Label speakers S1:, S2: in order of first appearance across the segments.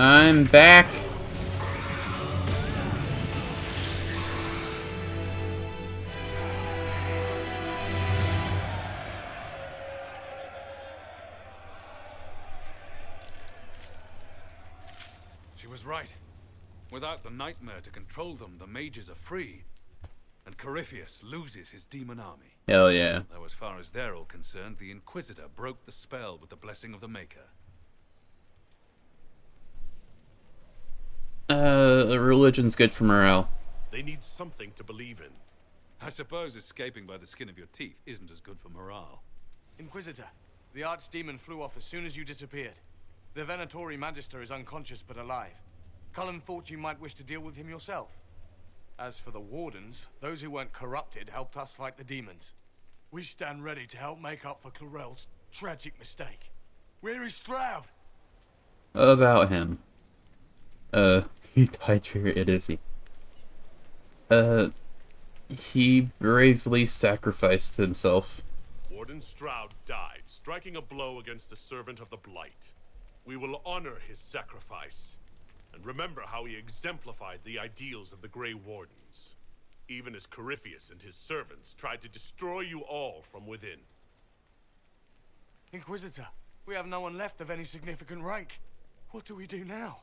S1: I'm back.
S2: She was right. Without the nightmare to control them, the mages are free. And Corypheus loses his demon army.
S1: Hell yeah.
S2: Though as far as they're all concerned, the Inquisitor broke the spell with the blessing of the Maker.
S1: Religion's good for morale.
S3: They need something to believe in.
S2: I suppose escaping by the skin of your teeth isn't as good for morale.
S4: Inquisitor, the archdemon flew off as soon as you disappeared. The Venatori Magister is unconscious but alive. Cullen thought you might wish to deal with him yourself. As for the Wardens, those who weren't corrupted helped us fight the demons. We stand ready to help make up for Clarel's tragic mistake. Where is Stroud?
S1: About him. He died for your idiocy. He bravely sacrificed himself.
S3: Warden Stroud died, striking a blow against the servant of the Blight. We will honor his sacrifice, and remember how he exemplified the ideals of the Grey Wardens, even as Corypheus and his servants tried to destroy you all from within.
S4: Inquisitor, we have no one left of any significant rank. What do we do now?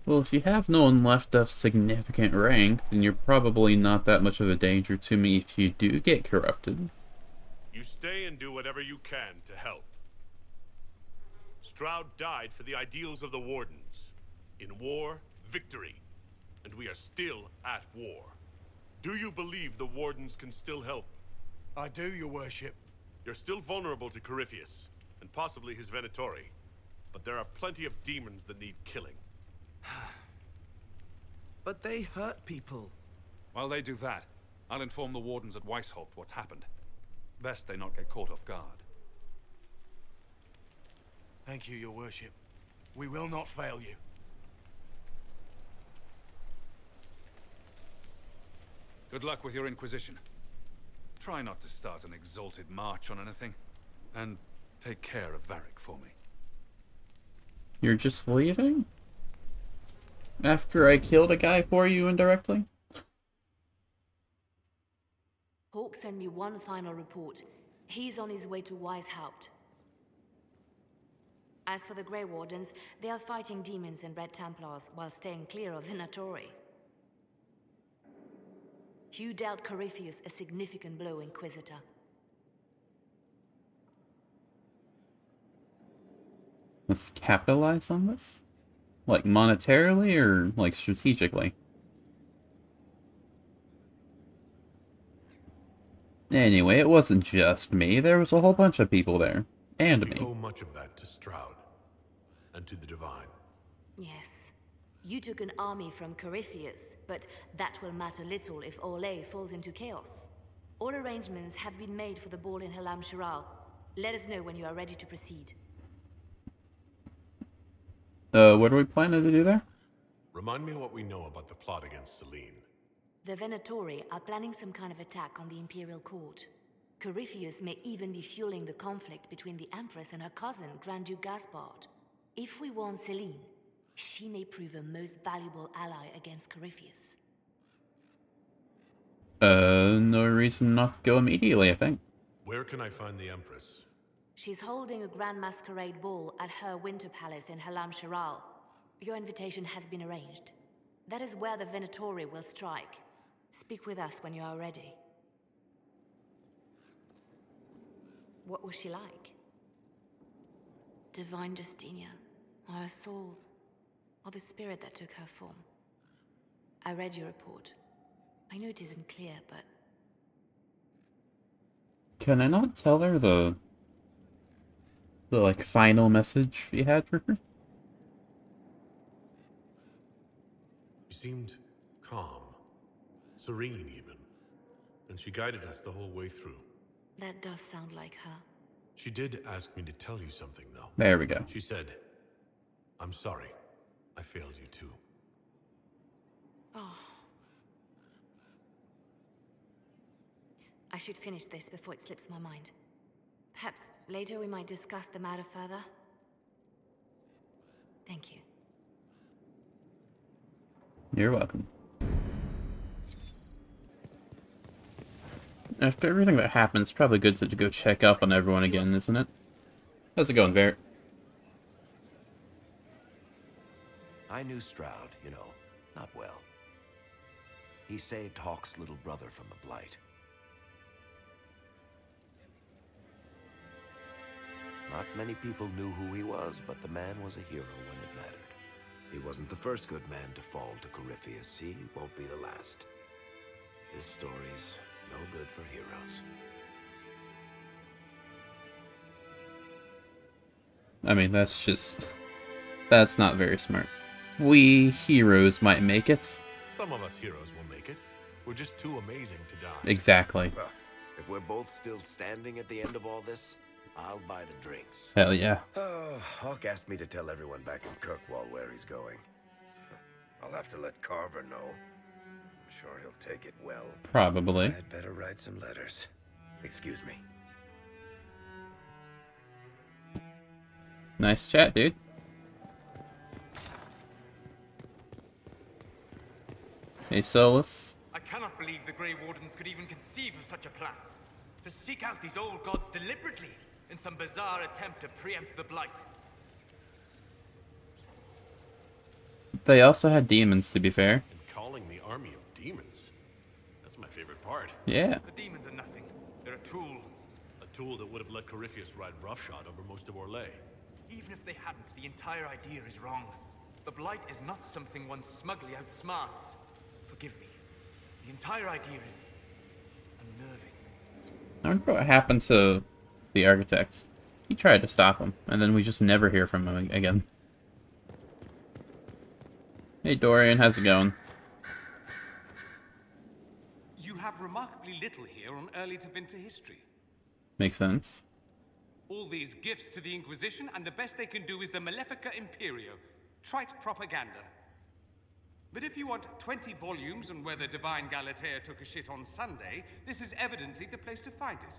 S1: Well, if you have no one left of significant rank, then you're probably not that much of a danger to me if you do get corrupted.
S3: You stay and do whatever you can to help. Stroud died for the ideals of the Wardens. In war, victory. And we are still at war. Do you believe the Wardens can still help?
S4: I do, your worship.
S3: You're still vulnerable to Corypheus, and possibly his Venatori. But there are plenty of demons that need killing.
S5: But they hurt people.
S2: While they do that, I'll inform the Wardens at Weishaupt what's happened. Best they not get caught off guard.
S4: Thank you, your worship. We will not fail you.
S2: Good luck with your Inquisition. Try not to start an exalted march on anything. And take care of Varric for me.
S1: You're just leaving? After I killed a guy for you indirectly?
S6: Hawk sent me one final report. He's on his way to Weishaupt. As for the Grey Wardens, they are fighting demons and Red Templars while staying clear of Venatori. You dealt Corypheus a significant blow, Inquisitor.
S1: Let's capitalize on this? Like monetarily or like strategically? Anyway, it wasn't just me. There was a whole bunch of people there. And
S3: We
S1: me.
S3: owe much of that to Stroud, and to the Divine.
S6: Yes. You took an army from Corypheus, but that will matter little if Orlais falls into chaos. All arrangements have been made for the ball in Halam Shiral. Let us know when you are ready to proceed.
S1: What are we planning to do there?
S3: Remind me what we know about the plot against Selene.
S6: The Venatori are planning some kind of attack on the Imperial Court. Corypheus may even be fueling the conflict between the Empress and her cousin, Grand Duke Gaspard. If we warn Selene, she may prove a most valuable ally against Corypheus.
S1: No reason not to go immediately, I think.
S3: Where can I find the Empress?
S6: She's holding a grand masquerade ball at her winter palace in Halam Shiral. Your invitation has been arranged. That is where the Venatori will strike. Speak with us when you are ready. What was she like? Divine Justinia, or her soul, or the spirit that took her form? I read your report. I know it isn't clear, but...
S1: Can I not tell her the like final message we had for her?
S3: She seemed calm, serene even, and she guided us the whole way through.
S6: that does sound like her.
S3: She did ask me to tell you something, though.
S1: There we go.
S3: She said, "I'm sorry. I failed you too."
S6: Oh. I should finish this before it slips my mind. Perhaps later we might discuss the matter further. Thank you.
S1: You're welcome. After everything that happened, it's probably good to go check up on everyone again, isn't it? How's it going, Vert?
S7: I knew Stroud, you know, not well. He saved Hawke's little brother from the Blight. Not many people knew who he was, but the man was a hero when it mattered. He wasn't the first good man to fall to Corypheus. He won't be the last. This story's no good for heroes.
S1: I mean, that's not very smart. We heroes might make it.
S3: Some of us heroes will make it. We're just too amazing to die.
S1: Exactly.
S7: Well, if we're both still standing at the end of all this, I'll buy the drinks.
S1: Hell yeah.
S7: Oh, Hawke asked me to tell everyone back in Kirkwall where he's going. I'll have to let Carver know. I'm sure he'll take it well.
S1: Probably.
S7: I'd better write some letters. Excuse me.
S1: Nice chat, dude. Hey, Solus.
S8: I cannot believe the Grey Wardens could even conceive of such a plan. To seek out these old gods deliberately in some bizarre attempt to preempt the Blight.
S1: They also had demons, to be fair.
S3: And calling the army of demons. That's my favorite part.
S1: Yeah.
S8: The demons are nothing. They're a tool.
S3: A tool that would have let Corypheus ride roughshod over most of Orlais.
S8: Even if they hadn't, the entire idea is wrong. The Blight is not something one smugly outsmarts. Forgive me. The entire idea is unnerving.
S1: I wonder what happened to the architect. He tried to stop him, and then we just never hear from him again. Hey Dorian, how's it going?
S9: You have remarkably little here on early to Vinter history.
S1: Makes sense.
S9: All these gifts to the Inquisition, and the best they can do is the Malefica Imperio. Trite propaganda. But if you want 20 volumes on whether Divine Galatea took a shit on Sunday, this is evidently the place to find it.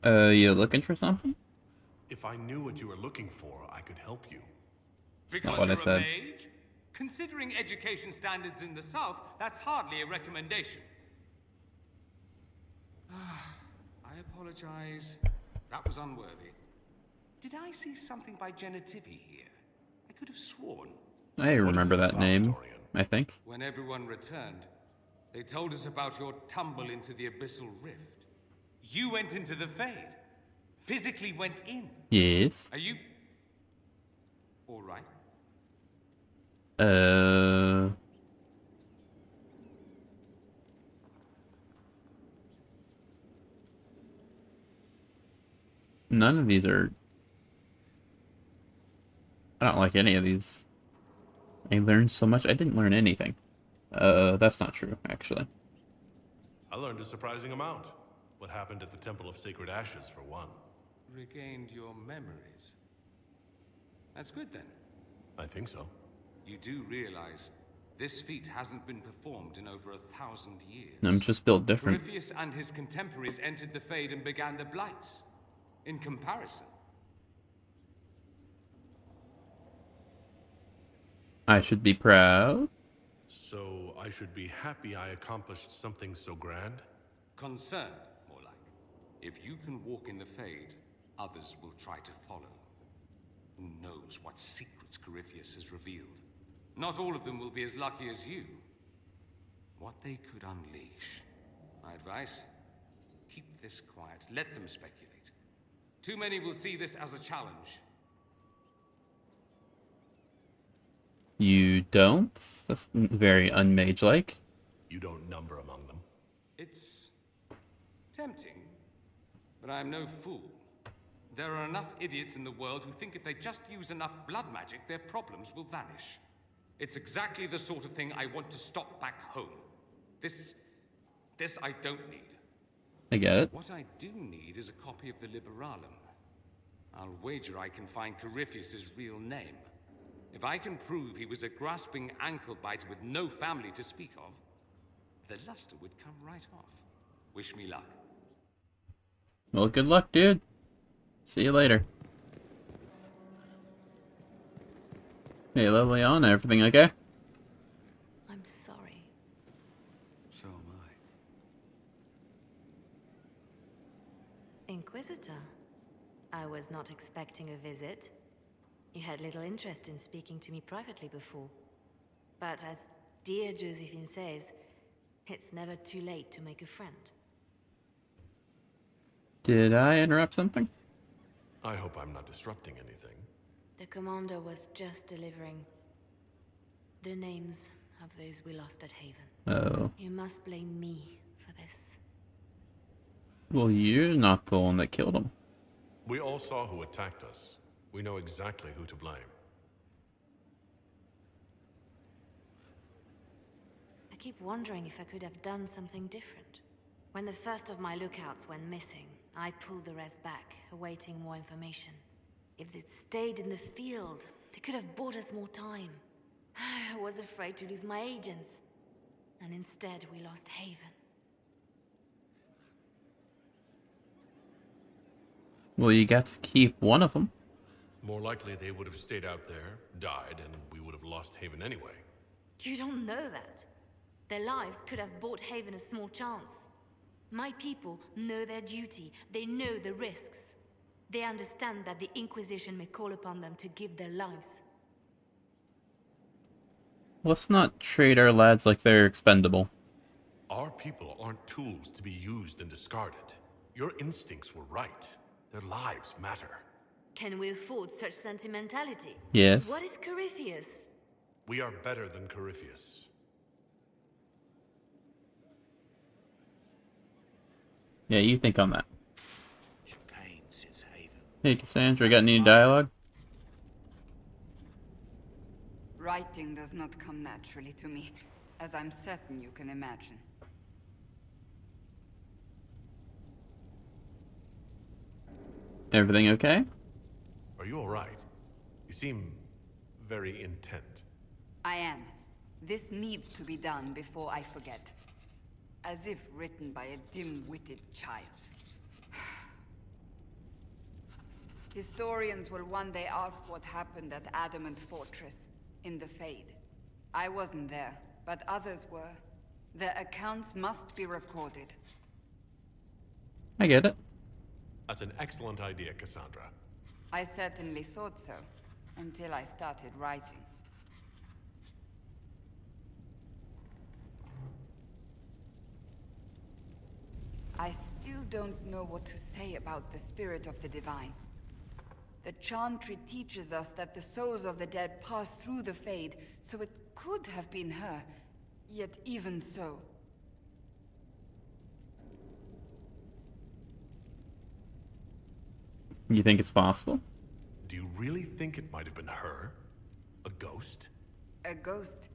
S1: You looking for something?
S3: If I knew what you were looking for, I could help you.
S1: That's not what I said.
S9: A mage? Considering education standards in the South, that's hardly a recommendation. I apologize. That was unworthy. Did I see something by Genitivi here? I could have sworn.
S1: I remember that name,
S3: Dorian?
S1: I think.
S9: When everyone returned, they told us about your tumble into the abyssal rift. You went into the Fade. Physically went in.
S1: Yes.
S9: Are you... all right?
S1: None of these are... I don't like any of these. I learned so much. I didn't learn anything. That's not true, actually.
S3: I learned a surprising amount. What happened at the Temple of Sacred Ashes, for one.
S9: Regained your memories. That's good, then.
S3: I think so.
S9: You do realize this feat hasn't been performed in over 1,000 years.
S1: I'm just built different.
S9: Corypheus and his contemporaries entered the Fade and began the Blights. In comparison.
S1: I should be proud.
S3: So I should be happy I accomplished something so grand?
S9: Concerned, more like. If you can walk in the Fade, others will try to follow. Who knows what secrets Corypheus has revealed? Not all of them will be as lucky as you. What they could unleash. My advice? Keep this quiet. Let them speculate. Too many will see this as a challenge.
S1: You don't? That's very unmage-like.
S3: You don't number among them.
S9: It's tempting, but I'm no fool. There are enough idiots in the world who think if they just use enough blood magic, their problems will vanish. It's exactly the sort of thing I want to stop back home. This I don't need.
S1: I get it.
S9: What I do need is a copy of the Liberalum. I'll wager I can find Corypheus's real name. If I can prove he was a grasping ankle-biter with no family to speak of, the luster would come right off. Wish me luck.
S1: Well, good luck, dude. See you later. Hey, Liliana, everything okay?
S6: I'm sorry.
S2: So am I.
S6: Inquisitor, I was not expecting a visit. You had little interest in speaking to me privately before. But as dear Josephine says, it's never too late to make a friend.
S1: Did I interrupt something?
S3: I hope I'm not disrupting anything.
S6: The commander was just delivering the names of those we lost at Haven.
S1: Oh.
S6: You must blame me for this.
S1: Well, you're not the one that killed him.
S3: We all saw who attacked us. We know exactly who to blame.
S6: I keep wondering if I could have done something different. When the first of my lookouts went missing, I pulled the rest back, awaiting more information. If they'd stayed in the field, they could have bought us more time. I was afraid to lose my agents. And instead, we lost Haven.
S1: Well, you got to keep one of them.
S3: More likely they would have stayed out there, died, and we would have lost Haven anyway.
S6: You don't know that. Their lives could have bought Haven a small chance. My people know their duty. They know the risks. They understand that the Inquisition may call upon them to give their lives.
S1: Let's not treat our lads like they're expendable.
S3: Our people aren't tools to be used and discarded. Your instincts were right. Their lives matter.
S6: Can we afford such sentimentality?
S1: Yes.
S6: What if Corypheus?
S3: We are better than Corypheus.
S1: Yeah, you think on that.
S7: Pain since Haven.
S1: Hey, Cassandra, got any dialogue?
S10: Writing does not come naturally to me, as I'm certain you can imagine.
S1: Everything okay?
S3: Are you alright? You seem very intent.
S10: I am. This needs to be done before I forget. As if written by a dim-witted child. Historians will one day ask what happened at Adamant Fortress, in the Fade. I wasn't there, but others were. Their accounts must be recorded.
S1: I get it.
S3: That's an excellent idea, Cassandra.
S10: I certainly thought so, until I started writing. I still don't know what to say about the spirit of the divine. The Chantry teaches us that the souls of the dead pass through the Fade, so it could have been her. Yet even so...
S1: You think it's possible?
S3: Do you really think it might have been her? A ghost?
S10: A ghost.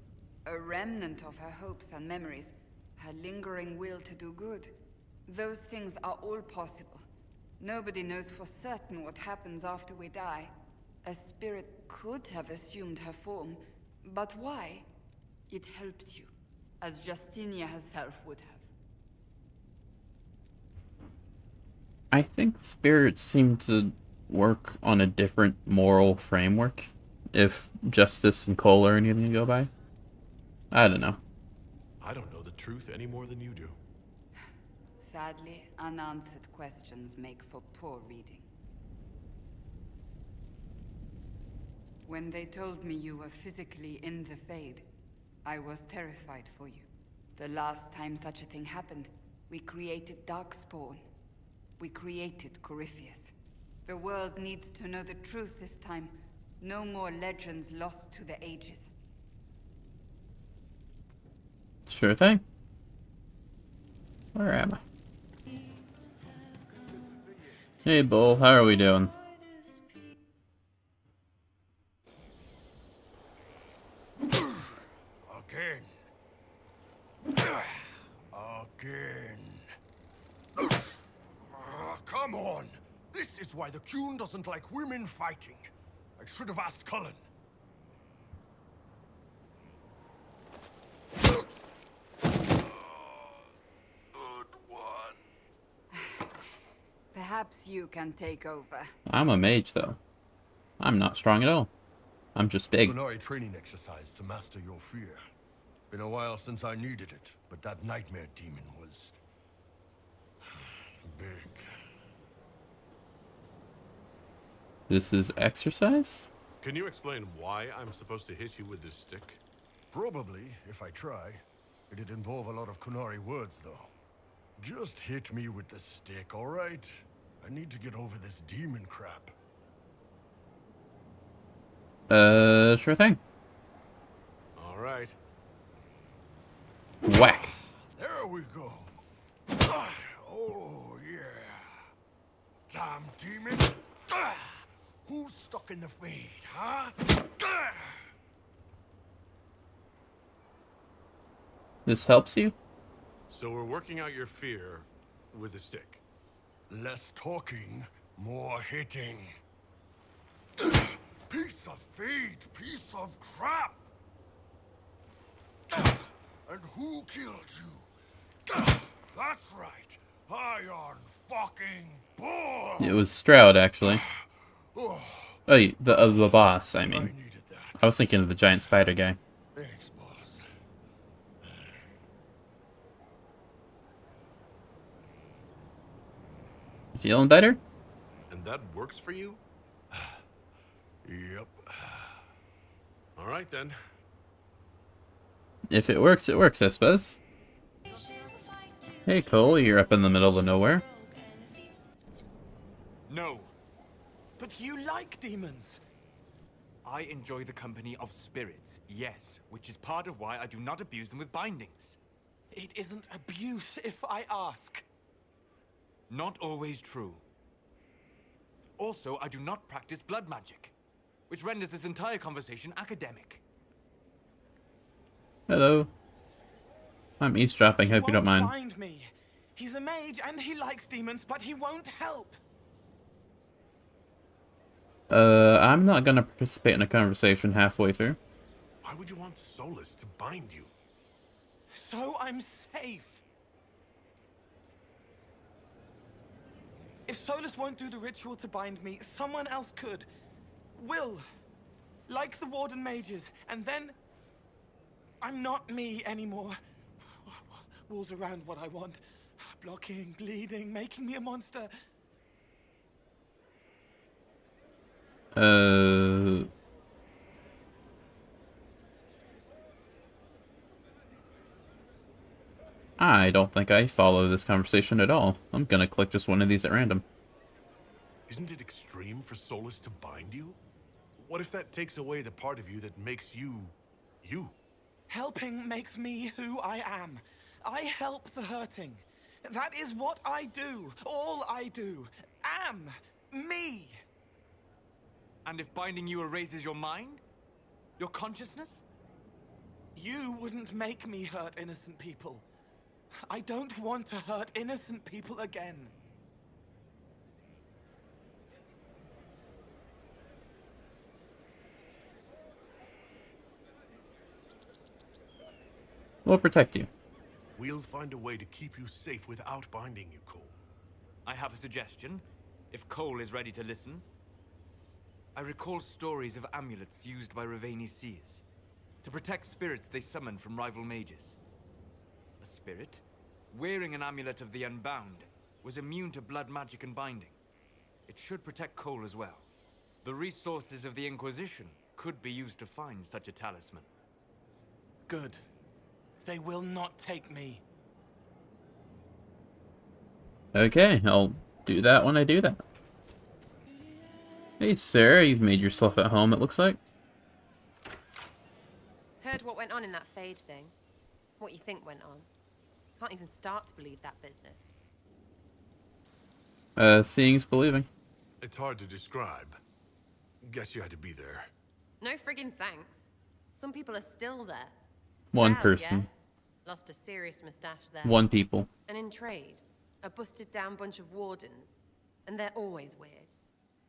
S10: A remnant of her hopes and memories. Her lingering will to do good. Those things are all possible. Nobody knows for certain what happens after we die. A spirit could have assumed her form, but why? It helped you, as Justinia herself would have.
S1: I think spirits seem to work on a different moral framework, if justice and Cole are anything to go by. I don't know.
S3: I don't know the truth any more than you do.
S10: Sadly, unanswered questions make for poor reading. When they told me you were physically in the Fade, I was terrified for you. The last time such a thing happened, we created Darkspawn. We created Corypheus. The world needs to know the truth this time. No more legends lost to the ages.
S1: Sure thing. Where am I? Hey, Bull, how are we doing?
S7: Again. Again. Come on! This is why the Qun doesn't like women fighting. I should have asked Cullen. Good one.
S10: Perhaps you can take over.
S1: I'm a mage, though. I'm not strong at all. I'm just big.
S11: Kunai training exercise to master your fear. Been a while since I needed it, but that nightmare demon was... big.
S1: This is exercise?
S3: Can you explain why I'm supposed to hit you with this stick?
S11: Probably, if I try. It'd involve a lot of Kunari words, though. Just hit me with the stick, alright? I need to get over this demon crap.
S1: Sure thing.
S3: Alright.
S1: Whack.
S11: There we go. Oh, yeah. Damn demon. Who's stuck in the fade, huh?
S1: This helps you?
S3: So we're working out your fear with a stick.
S11: Less talking, more hitting. Piece of feed, piece of crap! And who killed you? That's right, Iron fucking Bull!
S1: It was Stroud, actually.
S11: Oh,
S1: Oh, the boss, I
S11: I
S1: mean.
S11: needed that.
S1: I was thinking of the giant spider guy.
S11: Thanks, boss.
S1: Feeling better?
S3: And that works for you?
S11: Yep.
S3: Alright then.
S1: If it works, I suppose. Hey, Cole, you're up in the middle of nowhere.
S4: No. But you like demons. I enjoy the company of spirits, yes, which is part of why I do not abuse them with bindings.
S5: It isn't abuse if I ask.
S4: Not always true. Also, I do not practice blood magic, which renders this entire conversation academic.
S1: Hello. I'm eavesdropping, hope you don't mind.
S5: Bind me. He's a mage and he likes demons, but he won't help.
S1: I'm not gonna participate in a conversation halfway through.
S3: Why would you want Solus to bind you?
S5: So I'm safe. If Solus won't do the ritual to bind me, someone else could. Will. Like the Warden mages. And then... I'm not me anymore. Walls around what I want. Blocking, bleeding, making me a monster.
S1: I don't think I follow this conversation at all. I'm gonna click just one of these at random.
S3: Isn't it extreme for Solus to bind you? What if that takes away the part of you that makes you... you?
S5: Helping makes me who I am. I help the hurting. That is what I do. All I do. Am. Me.
S4: And if binding you erases your mind? Your consciousness?
S5: You wouldn't make me hurt innocent people. I don't want to hurt innocent people again.
S1: We'll protect you.
S3: We'll find a way to keep you safe without binding you, Cole.
S4: I have a suggestion, if Cole is ready to listen. I recall stories of amulets used by Raveni seers to protect spirits they summon from rival mages. A spirit, wearing an amulet of the Unbound, was immune to blood magic and binding. It should protect Cole as well. The resources of the Inquisition could be used to find such a talisman.
S5: Good. They will not take me.
S1: Okay, I'll do that when I do that. Hey, Sarah, you've made yourself at home, it looks like.
S12: Heard what went on in that Fade thing. What you think went on. Can't even start to believe that business.
S1: Seeing's believing.
S3: It's hard to describe. Guess you had to be there.
S12: No friggin' thanks. Some people are still there.
S1: One
S12: Stroud,
S1: person.
S12: Yeah? Lost a serious mustache there.
S1: One people.
S12: And in trade, a busted down bunch of wardens. And they're always weird.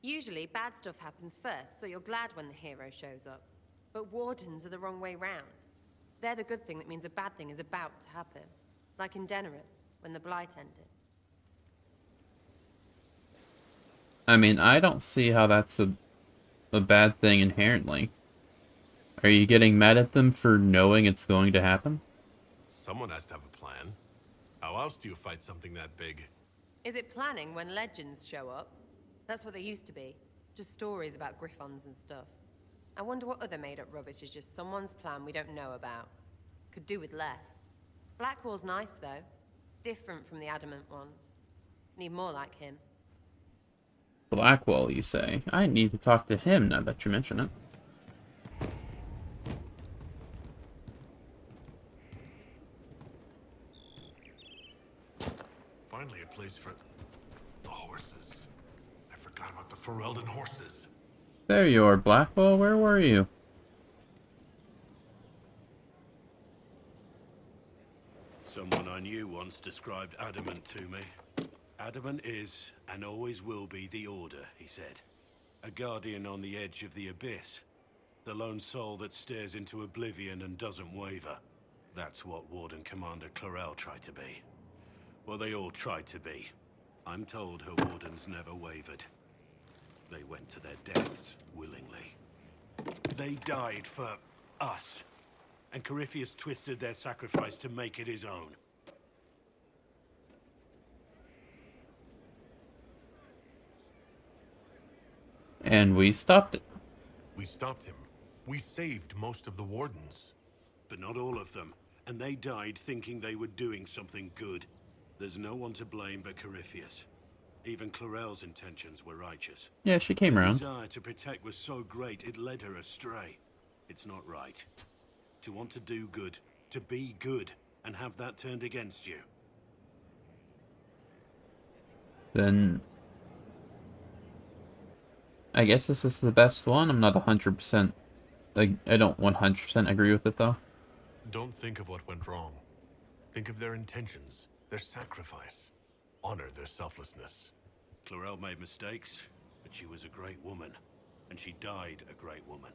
S12: Usually, bad stuff happens first, so you're glad when the hero shows up. But wardens are the wrong way round. They're the good thing that means a bad thing is about to happen. Like in Denerim, when the Blight ended.
S1: I mean, I don't see how that's a bad thing inherently. Are you getting mad at them for knowing it's going to happen?
S3: Someone has to have a plan. How else do you fight something that big?
S12: Is it planning when legends show up? That's what they used to be. Just stories about griffons and stuff. I wonder what other made-up rubbish is just someone's plan we don't know about. Could do with less. Blackwall's nice, though. Different from the adamant ones. Need more like him.
S1: Blackwall, you say? I need to talk to him now that you mention it.
S3: Finally a place for the horses. I forgot about the Ferelden horses.
S1: There you are, Blackwall. Where were you?
S7: Someone I knew once described adamant to me. Adamant is, and always will be, the Order, he said. A guardian on the edge of the abyss. The lone soul that stares into oblivion and doesn't waver. That's what Warden Commander Clarel tried to be. Well, they all tried to be. I'm told her wardens never wavered. They went to their deaths willingly. They died for us. And Corypheus twisted their sacrifice to make it his own.
S1: And we stopped it.
S3: We stopped him. We saved most of the wardens.
S7: But not all of them. And they died thinking they were doing something good. There's no one to blame but Corypheus. Even Clarel's intentions were righteous.
S1: Yeah, she came
S7: Her
S1: around.
S7: desire to protect was so great it led her astray. It's not right. To want to do good, to be good, and have that turned against you.
S1: Then I guess this is the best one. I'm not 100%. I don't 100% agree with it though.
S3: Don't think of what went wrong. Think of their intentions, their sacrifice. Honor their selflessness.
S7: Clarel made mistakes, but she was a great woman. And she died a great woman.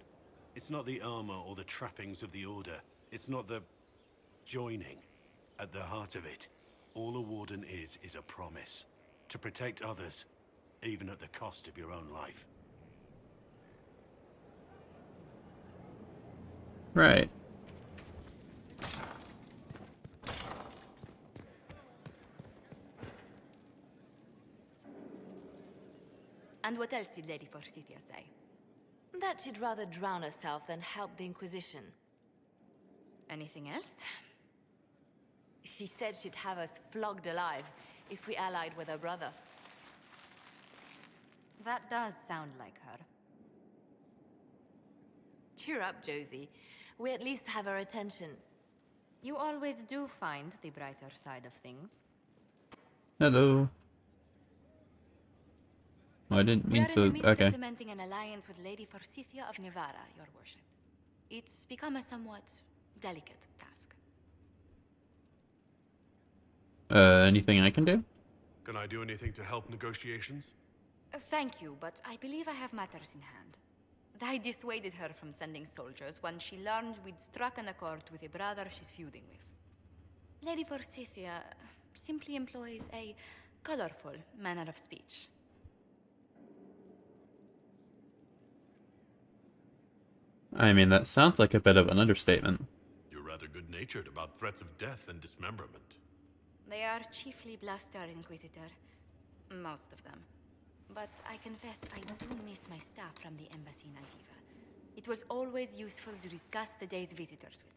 S7: It's not the armor or the trappings of the Order. It's not the joining. At the heart of it, all a warden is a promise. To protect others, even at the cost of your own life.
S1: Right.
S6: And what else did Lady Forsythia say? That she'd rather drown herself than help the Inquisition. Anything else? She said she'd have us flogged alive if we allied with her brother. That does sound like her. Cheer up, Josie. We at least have her attention. You always do find the brighter side of things.
S1: Hello. I didn't mean to.
S6: We are in the midst
S1: Okay.
S6: of cementing an alliance with Lady Forsythia of Nevada, your worship. It's become a somewhat delicate task.
S1: Anything I can do?
S3: Can I do anything to help negotiations?
S6: Thank you, but I believe I have matters in hand. I dissuaded her from sending soldiers when she learned we'd struck an accord with a brother she's feuding with. Lady Forsythia simply employs a colorful manner of speech.
S1: I mean, that sounds like a bit of an understatement.
S3: You're rather good-natured about threats of death and dismemberment.
S6: They are chiefly bluster, Inquisitor. Most of them. But I confess I do miss my staff from the embassy in Antiva. It was always useful to discuss the day's visitors with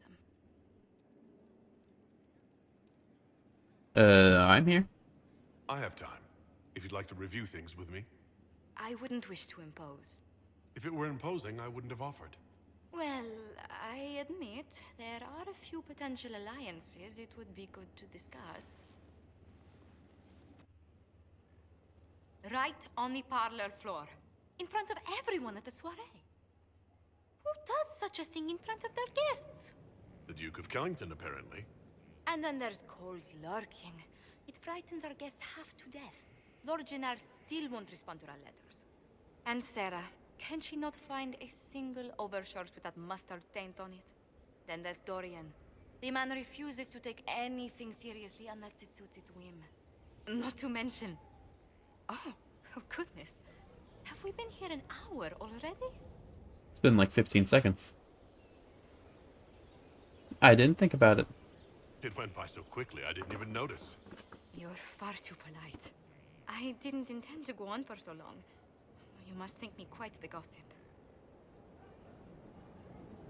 S6: them.
S1: I'm here.
S3: I have time. If you'd like to review things with me.
S6: I wouldn't wish to impose.
S3: If it were imposing, I wouldn't have offered.
S6: Well, I admit there are a few potential alliances it would be good to discuss. Right on the parlor floor, in front of everyone at the soiree. Who does such a thing in front of their guests?
S3: The Duke of Kellington, apparently.
S6: And then there's Cole's lurking. It frightens our guests half to death. Lord Jennar still won't respond to our letters. And Sarah, can she not find a single overshirt without mustard stains on it? Then there's Dorian. The man refuses to take anything seriously unless it suits its whim. Not to mention... Oh goodness.
S13: Have we been here an hour already?
S1: It's been like 15 seconds. I didn't think about it.
S3: It went by so quickly, I didn't even notice.
S13: You're far too polite. I didn't intend to go on for so long. You must think me quite the gossip.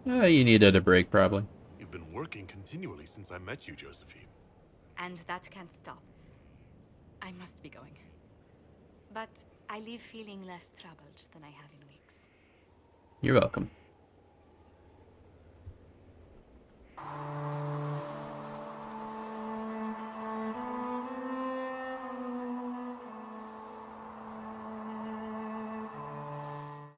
S1: You needed a break, probably.
S3: You've been working continually since I met you, Josephine.
S13: And that can't stop. I must be going. But I leave feeling less troubled than I have in weeks.
S1: You're welcome.